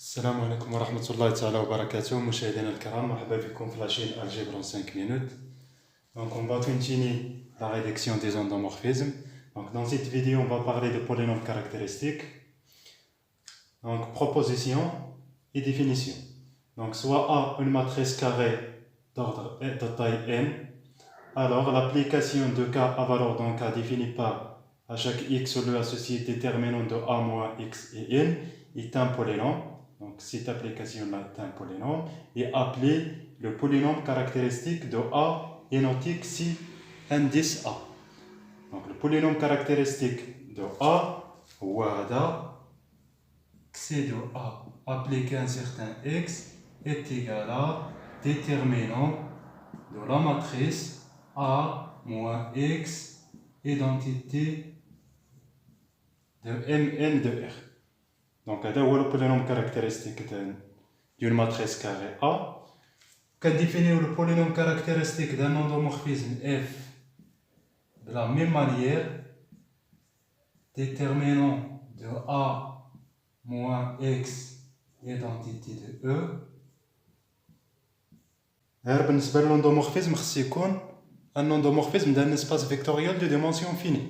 السلام عليكم ورحمة الله تعالى وبركاته مشاهدينا الكرام, مرحبا بكم في لاشين Algèbre en 5 minutes. Donc on va continuer la réduction des endomorphismes. Donc dans cette vidéo on va parler de polynômes caractéristiques. Donc proposition et définition. Donc soit A une matrice carrée d'ordre de taille n, alors l'application de K à valeur d'un K défini par à chaque x le associé déterminant de A moins x et n est un polynôme. Donc cette application-là est un polynôme et appelé le polynôme caractéristique de A et noté si indice A. Donc le polynôme caractéristique de A, Wada, C de A appliqué à un certain x est égal à déterminant de la matrice A moins x identité de Mn de R. Donc, c'est le polynôme caractéristique d'une matrice carrée A. Quand définir le polynôme caractéristique d'un endomorphisme F de la même manière, déterminant de A moins X identité de E. بالنسبة للأندومورفيزم خص يكون un endomorphisme d'un espace vectoriel de dimension finie.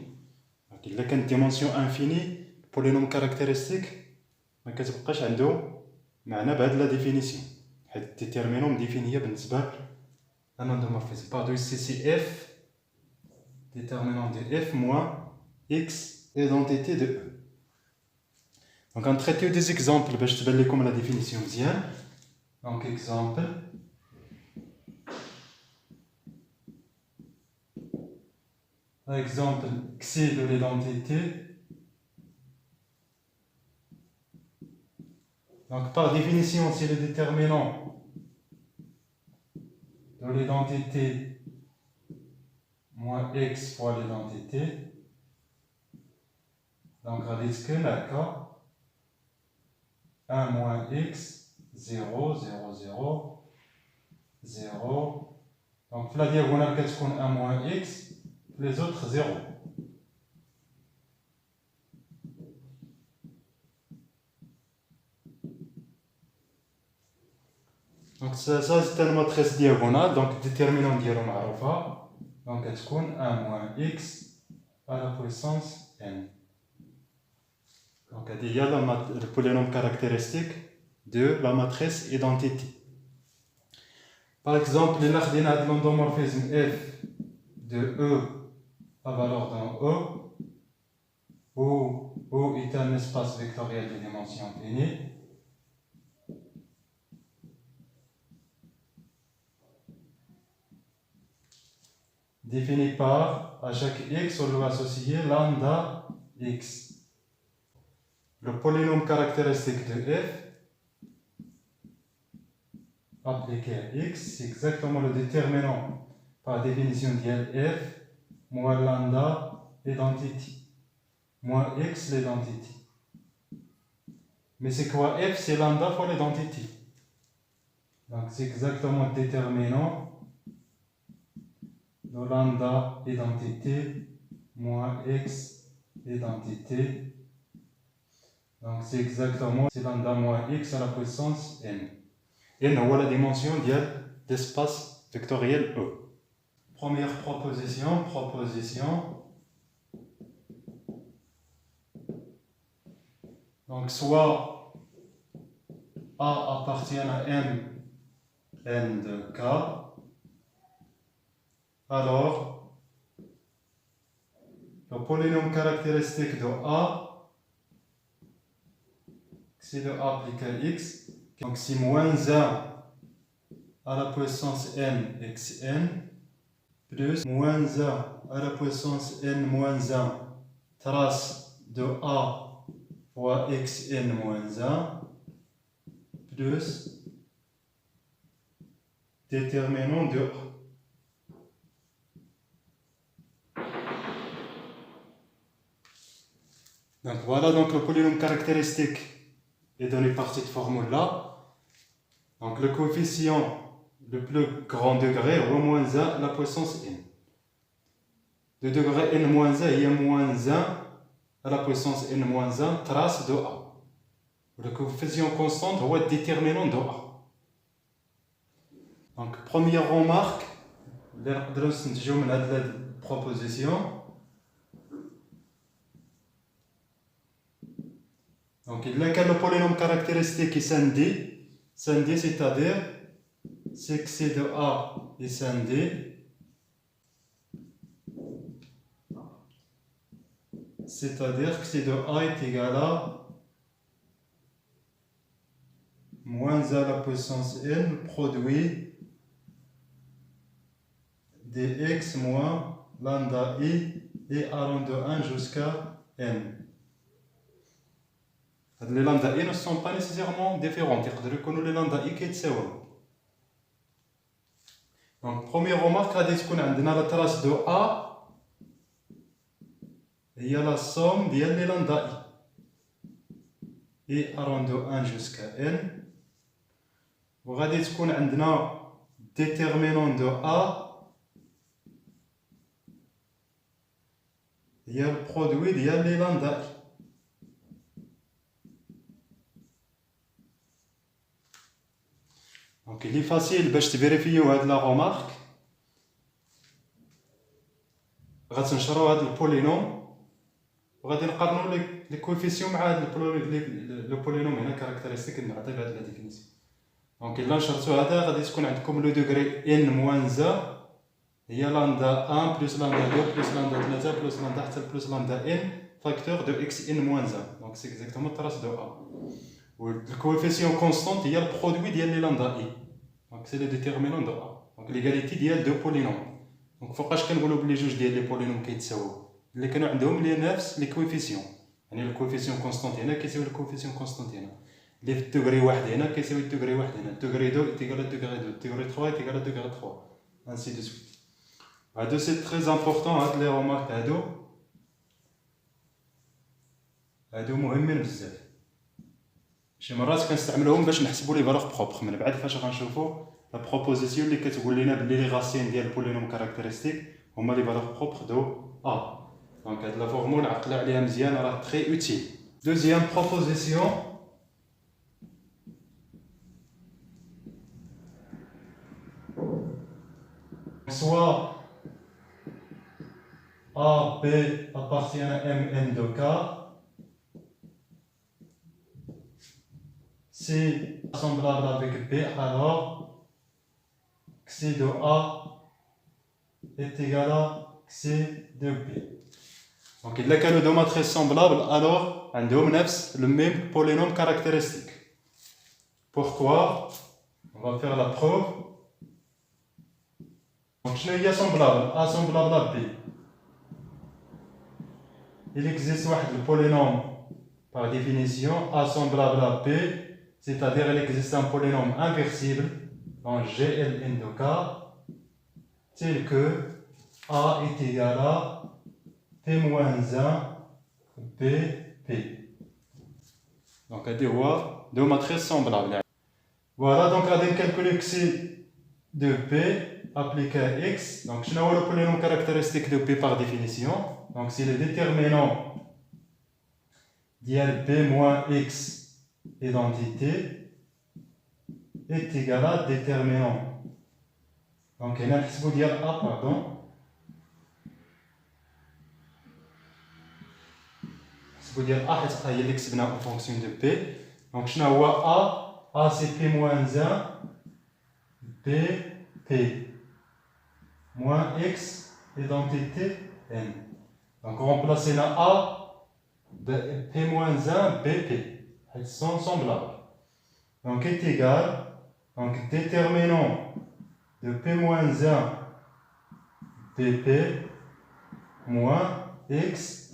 Donc, il a une dimension infinie, le polynôme caractéristique ما كتبقاش عنده معنى بهاد لا ديفينيسيون, حيت الديتيرمينون مديفينيه بالنسبه ان اندومورفيزم باردو سي سي اف déterminant de f moins x identité de e. Donc on traite des exemples باش تبان لكم لا ديفينيسيون مزيان. Donc exemple x de l'identité. Donc, par définition, c'est le déterminant de l'identité moins x fois l'identité. Donc, radice que la k 1 moins x 0, 0, 0, 0. Donc, la diagonale qu'est-ce qu'on 1 moins x, les autres 0. Donc ça c'est une matrice diagonale, donc déterminant ديالو معروفة. Donc elle تكون 1 moins x à la puissance n. Donc il y a le polynôme caractéristique de la matrice identité. Par exemple, il y a l'endomorphisme f de E à valeur d'un E, où E est un espace vectoriel de dimension finie. Défini par, à chaque x, on doit associer lambda x. Le polynôme caractéristique de f appliqué à x, c'est exactement le déterminant par définition de f moins lambda l'identité moins x l'identité. Mais c'est quoi f? C'est lambda fois l'identité. Donc c'est exactement le déterminant de lambda identité moins x identité. Donc c'est exactement lambda moins x à la puissance n. N est la dimension d'espace vectoriel E. Première proposition. Donc soit A appartient à M, n de K, alors le polynôme caractéristique de A, c'est de A appliqué à x, donc c'est moins 1 à la puissance n xn, plus moins 1 à la puissance n moins 1 trace de A fois xn moins 1, plus déterminant de A. Donc voilà, donc le polynôme caractéristique est donné par cette formule-là. Donc le coefficient le plus grand degré, rho moins 1 à la puissance n. Le degré n moins 1, il y a moins 1 à la puissance n moins 1 trace de A. Le coefficient constant هو le déterminant de A. Donc, première remarque, اللي نقدروا نستنتجوا من هذه البروبوزيسيون. Donc, il y a le polynôme caractéristique qui scindé, c'est-à-dire c'est que C de A est scindé. C'est-à-dire que C de A est égal à moins A à la puissance n, produit dx moins lambda I et arrond de 1 jusqu'à n. Les lambda I ne sont pas nécessairement différents. Les lambda I qui sont. Donc, première remarque, on a la trace de A. Il y a la somme des lambda I. Et arrond de 1 jusqu'à n. On a le déterminant de A. Il y a le produit des lambda I. Donc, il est facile de vérifier la remarque. On va chercher le polynôme. On va comparer les coefficients avec le polynôme caractéristique de la définition. Donc, il va chercher le degré n moins a. Il y a lambda 1 plus lambda 2 plus lambda 3 plus lambda plus lambda n facteur de xn moins 1. Donc, c'est exactement la trace de A. Le coefficient constant, il y a le produit de lambda I. Donc, c'est le déterminant de A. Donc, l'égalité de deux polynômes. Donc, il faut que je les juges les polynômes qui sont les coefficients. Le coefficient constant qui est le coefficient constant. Le degré 1 qui est le degré 1. Le degré 2 est égal à degré 2. Le degré 3 est égal à degré 3. Ainsi de suite. C'est très important les remarques. هادو مهمين بزاف. شي مرات كنستعملوهم باش نحسبوا لي فالور بروبر من بعد فاش غنشوفوا لا بروبوزيسيون اللي كتقول لنا بلي لي راسين ديال البولينوم كاركتيرستيك هما لي فالور بروبر دو ا. دونك هاد لا فورمول عقل عليها مزيان راه تري اوتيل. دوزيام بروبوزيسيون soit A, B appartient à M, N de K. C est semblable avec B, alors C de A est égal à C de B. Donc, il y a deux matrices semblables, alors on a le même polynôme caractéristique. Pourquoi? On va faire la preuve. Donc, il y a semblable, A semblable à B. Il existe le polynôme par définition A semblable à B, c'est-à-dire il existe un polynôme inversible en GLN de K tel que A est égal à P-1 BP. Donc, à dire deux matrices semblables. Voilà, donc on va calculer que c'est de P appliqué à X. Donc, je n'ai le polynôme caractéristique de P par définition. Donc, c'est le déterminant d'IL P moins X identité est égal à déterminant. Donc, il y a un dire A, pardon. C'est dire A, il y a l'ex en fonction de P. Donc, je n'ai A c'est P moins 1, B, P, moins X, identité, N. Donc, on remplace la A, P moins 1, BP. Elles sont semblables. Donc, est égal, donc, déterminant de P moins 1, BP, moins X.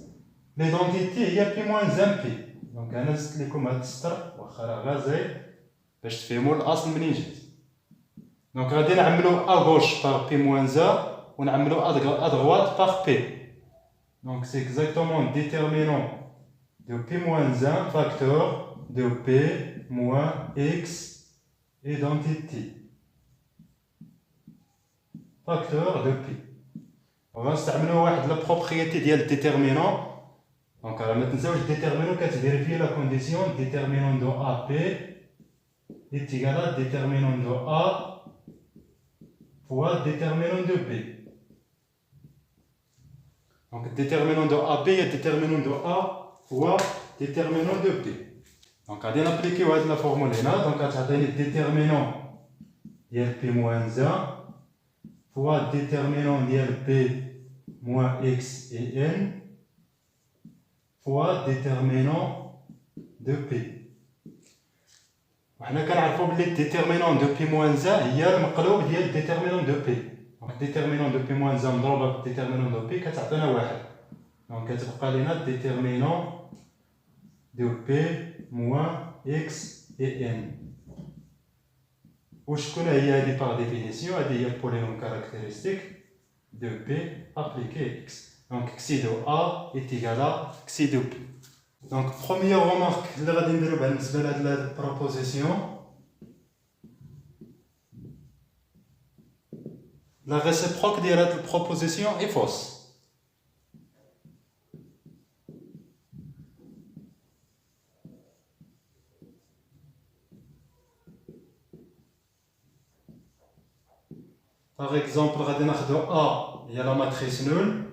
L'identité, il y a P moins 1P. Donc, on a les commandes star, ou kharaghazé, باش تفهموا الاصل منين جات. دونك غادي نعملو ا غوش بار بي موان ا ونعملو ا droite par P. Donc c'est exactement le déterminant de P moins 1 facteur de P moins X identité. Facteur de P. On va نستعملو واحد la propriété ديال le déterminant Donc, ما تنساوش déterminant كتفيريفي la condition déterminant de AP est égal à déterminant de A fois déterminant de B. Donc, déterminant de AB est déterminant de A fois déterminant de B. Donc, on va appliquer la formule là. Donc, on va le déterminant de P moins 1 fois déterminant de P moins X et N fois déterminant de P. On a le déterminant de P moins 1 il y a le مقلوب ديال déterminant de P. Donc, déterminant de P moins 1 مضروبة déterminant de P كتعطينا واحد. Donc, كتبقى لنا déterminant de P moins X et N. وشكون هي هذه par définition؟ هذه هي polynôme caractéristique de P appliqué X. Donc, xi de A est égal à xi de P. Donc, première remarque, la proposition. La réciproque de la proposition est fausse. Par exemple, A, il y a la matrice nulle.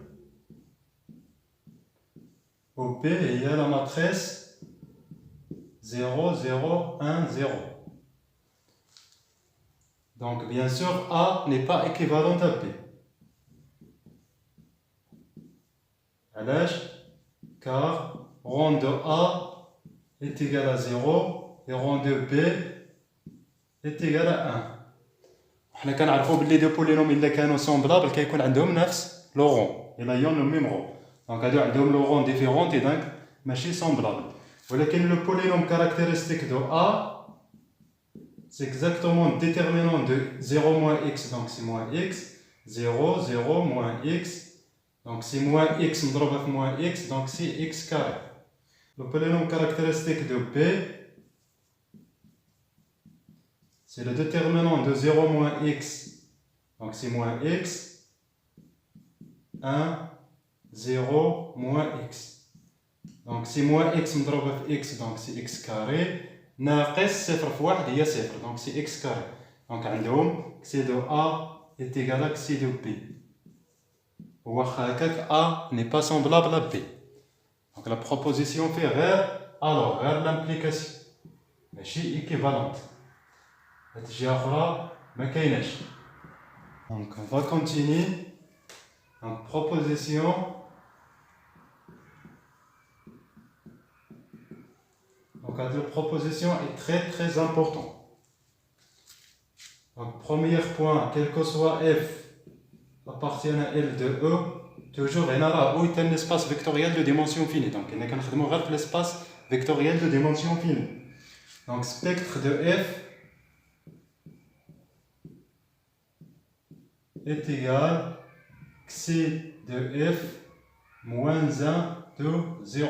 Au P, il y a la matrice 0, 0, 1, 0. Donc, bien sûr, A n'est pas équivalent à P. Car rang de A est égal à 0 et rang de B est égal à 1. حنا كنعرفوا باللي دو بولينوم الا كانوا سومبلابل كيكون عندهم نفس لو رون الا يون لو ميم رون دونك هادو عندهم لو رون ديفيرونت دونك ماشي سومبلابل ولكن لو بولينوم كارactéristique دو A c'est exactement déterminant de 0 moins x donc c'est moins x 0 0 moins x donc c'est moins x مضروبة في moins x donc c'est x carré. Le polynôme caractéristique de P c'est le déterminant de 0 moins x, donc c'est moins x, 1, 0, moins x. Donc c'est moins x مضروبة في x, donc c'est x carré, ناقص 0 في 1 هي 0, donc c'est x carré. Donc عندهم xi de A est égal à xi de B. واخا هكاك A n'est pas semblable à B. Donc la proposition fait alors l'implication, ماشي équivalente. Donc on va continuer. Donc proposition. Donc la proposition est très important. Donc premier point, quel que soit f appartient à L de E, toujours il y a où est un espace vectoriel de dimension finie. Donc il n'y a qu'un l'espace vectoriel de dimension finie. Donc spectre de f est égal à xi de f moins 1 de 0.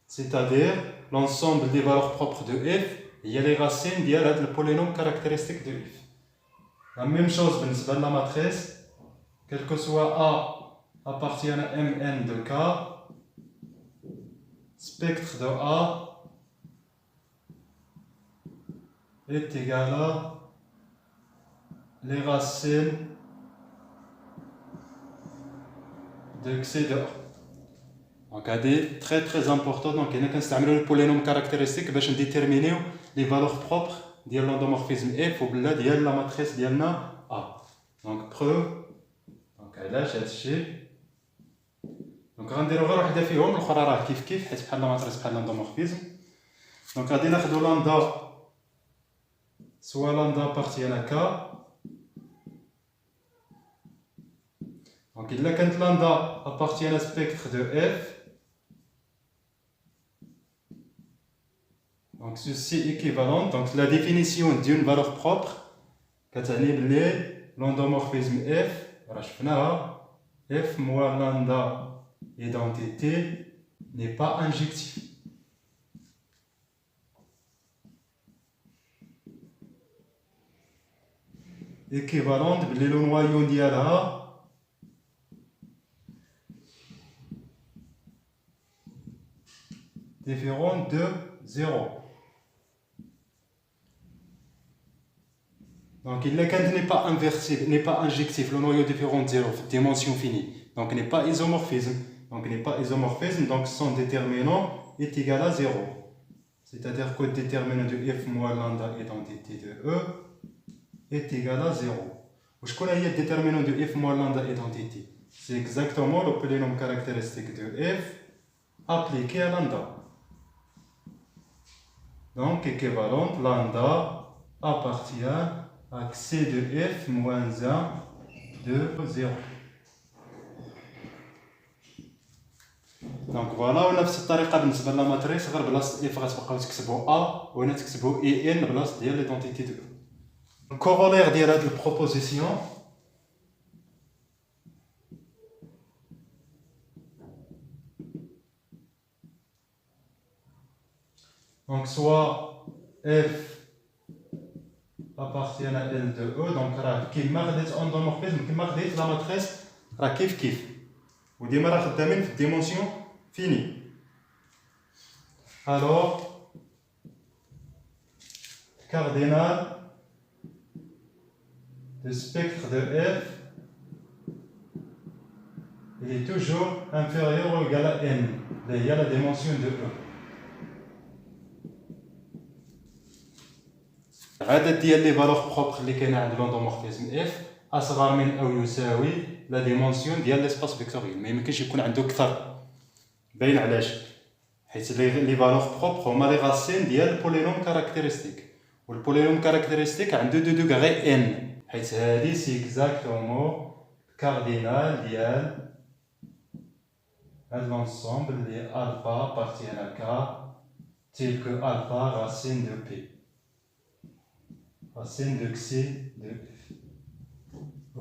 C'est-à-dire l'ensemble des valeurs propres de f, il y a les racines de le polynôme caractéristique de f. La même chose pour la matrice, quel que soit A appartient à Mn de K, spectre de A est égal à les racines de xi de A. Donc, c'est très important. Donc, il y a le polynôme caractéristique pour déterminer les valeurs propres de l'endomorphisme F ou de la matrice de A. Donc, preuve. Donc, là, j'ai donc, on va dire que les autres sont la matrice de l'endomorphisme. Donc, on va dire que lambda, soit lambda appartient à K. Donc, il y a quand lambda appartient à spectre de F. Donc, ceci est équivalent. Donc, la définition d'une valeur propre, l'endomorphisme F, F moins lambda identité n'est pas injectif. Équivalente, le noyau d'IALA différent de 0. Donc, il n'est pas inversible, n'est pas injectif, le noyau différent de 0, dimension finie. Donc, il n'est pas isomorphisme. Donc, son déterminant est égal à 0. C'est-à-dire que le déterminant de f moins lambda identité de E est égal à 0. Je connais le déterminant de f moins lambda identité. C'est exactement le polynôme caractéristique de f appliqué à lambda. Donc, équivalente, lambda appartient à c de f moins 1 de 0. Donc voilà, ونفس الطريقة بالنسبة لا ماتريس غير بلاصة اف غتبقاو تكتبوا ا وهنا تكتبوا اي ان بلاصة ديال ليدونتيتي دو او. الكورولير ديال هاد البروبوزيسيون donc soit f appartient à L de E, donc راه كيما خديت اندومورفيزم كيما خديت لا ماتريس راه كيف وديما راه خدامين في الديمونسيون فيني. Alors, cardinal du spectre de f il est toujours inférieur ou égal à n. Il y a la dimension de E. العدد ديال لي فالور بروبر اللي كاينه عند لوندومورفيزم اف اصغر من او يساوي لا ديمونسيون ديال ليسباس فيكتوريال. ما يمكنش يكون عنده اكثر. باين علاش؟ حيت لي فالور بروبر هما لي راسين ديال البولينوم كاركتيرستيك والبولينوم كاركتيرستيك عنده دو دوغري ان حيت هادي سي اكزاكتومون كاردينال ديال هاد لونسومبل اللي الفا بارتيان ا كا تيل كو الفا راسين دو بي racine de x de f.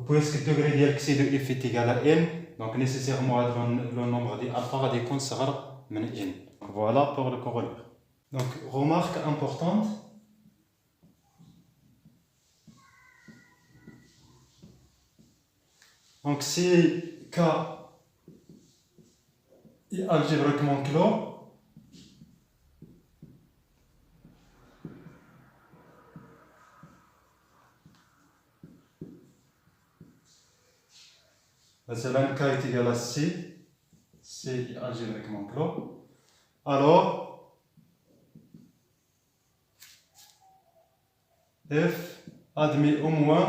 Puisque le degré de x de f est égal à n, donc nécessairement le nombre de alpha va décompter sera n. Voilà pour le corollaire. Donc remarque importante. Donc si K est algébriquement clos, مثلا K est égal à C, C est algébriquement clos, alors F admet au moins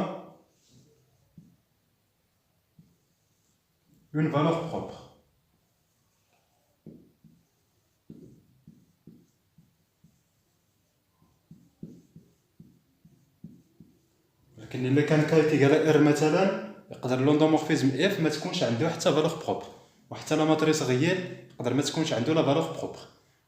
une valeur propre. لكن إلا كان K est égal à R مثلا يقدر لوندومورفيزم اف ما تكونش عنده حتى فالور بروبر وحتى لا ماتريس غيال يقدر ما تكونش عنده لا فالور بروبر.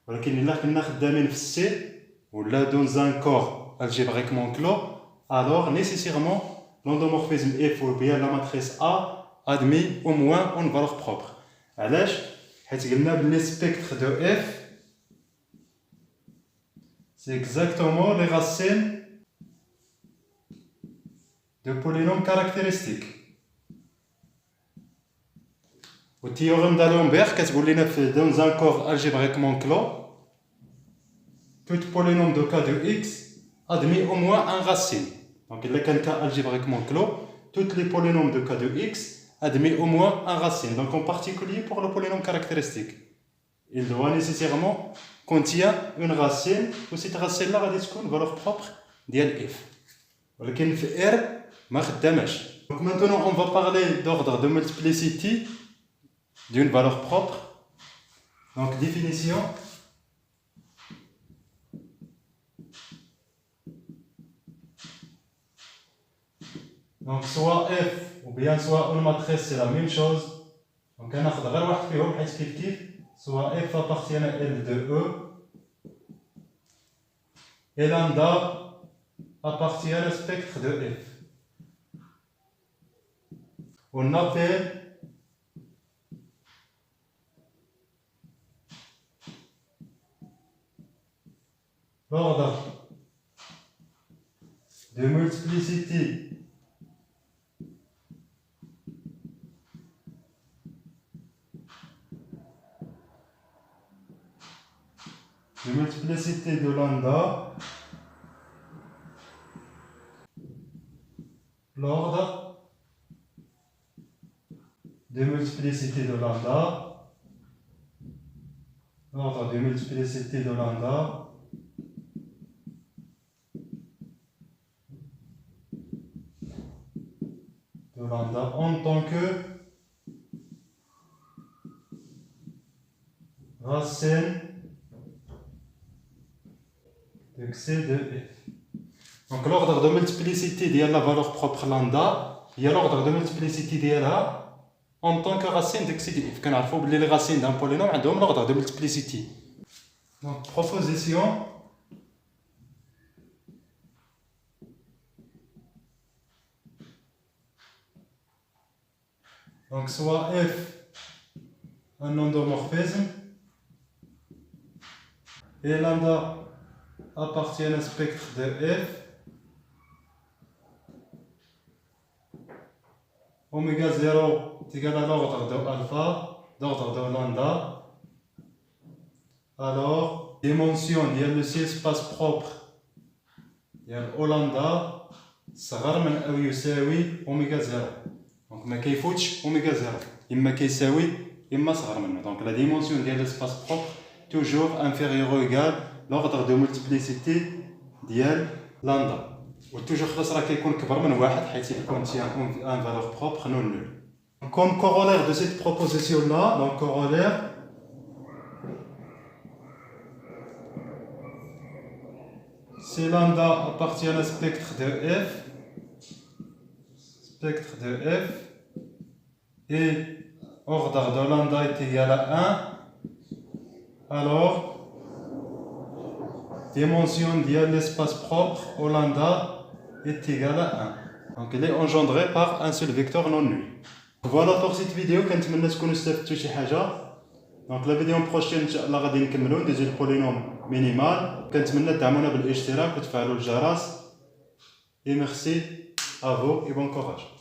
ولكن الا كنا خدامين في السي ولا دون زان كور الجبريكمون كلو alors nécessairement l'endomorphisme F ou bien la matrice A admet au moins une valeur propre. علاش؟ حيت قلنا بلي spectre de F c'est exactement les racines de polynômes caractéristiques. Le théorème d'Alembert كتقول لنا في dans un corps algébriquement clos tout polynôme de k de x admet au moins un racine. Donc il y a un cas algébriquement clos, tous les polynômes de k de x admet au moins un racine. Donc en particulier pour le polynôme caractéristique, il doit nécessairement contenir une racine و cette racine là غادي تكون valeur propre ديال f. ولكن في R ما خداماش. Donc maintenant on va parler d'ordre de multiplicity d'une valeur propre. Donc définition. Donc soit f ou bien soit une matrice c'est la même chose. Donc غناخد غير واحد فيهم حيت كيف soit f appartient à L de E et lambda appartient au spectre de f. On appelle l'ordre de multiplicité multiplicité de lambda, l'ordre de multiplicité de lambda, l'ordre de multiplicité de lambda en tant que racine de x de f. Donc l'ordre de multiplicité de la valeur propre lambda, il y a l'ordre de multiplicité de là en tant que racine de x de f. Quand on les racines d'un polynôme, on a l'ordre de multiplicité. Donc proposition donc soit f un endomorphisme et lambda appartient à un spectre de f, oméga 0 est égal à l'ordre de alpha, d'ordre de lambda, alors dimension il y a le espace propre il y a o lambda صغر من أو يساوي oméga 0. Donc ما كيفوتش oméga 0 إما كيساوي إما صغر منه. Donc la dimension de l'espace propre toujours inférieur ou égal l'ordre de multiplicité ديال lambda. وتوجور خلاص راه كيكون كبر من واحد حيث يكون un valeur propre non nulle. Comme corollaire de cette proposition là, donc corollaire si lambda appartient à un spectre de f et ordre de lambda est égal à 1, alors dimension de l'espace propre au lambda est égale à 1. Donc elle est engendrée par un seul vecteur non nul. Voilà pour cette vidéo. كنتمنى تكونوا استفدتوا شي حاجه. دونك لا فيديو بروشين ان شاء الله غادي نكملوا نديزو البولينوم مينيمال. كنتمنى تدعمونا بالاشتراك وتفعلوا الجرس. Et merci à vous et bon courage.